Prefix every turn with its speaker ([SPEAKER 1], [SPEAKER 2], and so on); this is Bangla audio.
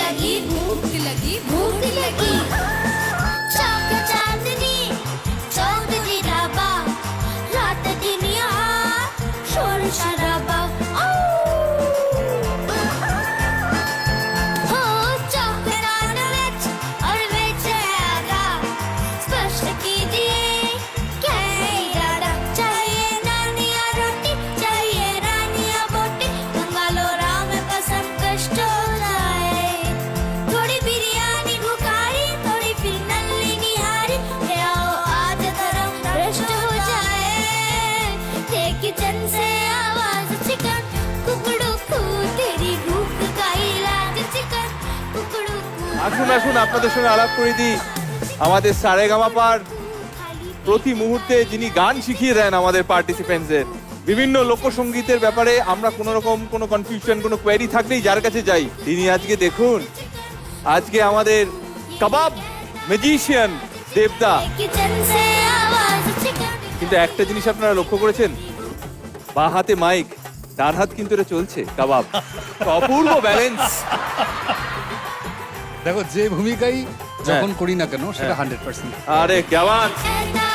[SPEAKER 1] लगी भूख लगी चाक चांदनी चौधरी ढाबा रात दिन यहाँ शोर शराबा हो चाक नॉनवेज और वेज है आगा स्पष्ट कीजिए क्या है इरादा चाहिए नानिया रोटी चाहिए रानिया बोटी बंगालो राम पसंद कष्ट हो जाए थोड़ी बिरयानी भुखारी थोड़ी फिर नल्ली निहारी ले आओ आज धर्म भ्रष्ट हो जाए थे किचन से आवाज चिकन कुकड़ू कू तेरी भूख का इलाज चिकन कुकड़ू कू
[SPEAKER 2] আসুন আসুন আপনাদের সঙ্গে আলাপ করে দিই আমাদের সারেগামাপার প্রতি মুহূর্তে যিনি গান শিখিয়ে দেন আমাদের পার্টিসিপেন্টসদের বিভিন্ন লোকসঙ্গীতের ব্যাপারে আমরা কোনো রকম কোনো কনফিউশন কোনো কোয়েরি থাকলেই যার কাছে যাই তিনি আজকে দেখুন আজকে আমাদের কাবাব ম্যাজিশিয়ান দেবদা
[SPEAKER 1] किचन से आवाज चिकन
[SPEAKER 2] কিন্তু একটা জিনিস আপনারা লক্ষ্য করেছেন বাঁ হাতে মাইক ডান হাত কিন্তু এটা চলছে কাবাব অপূর্ব ব্যালেন্স
[SPEAKER 3] দেখো যে ভূমিকাই যখন করি না কেন সেটা 100%।
[SPEAKER 2] আরে কেমন
[SPEAKER 1] ऐसा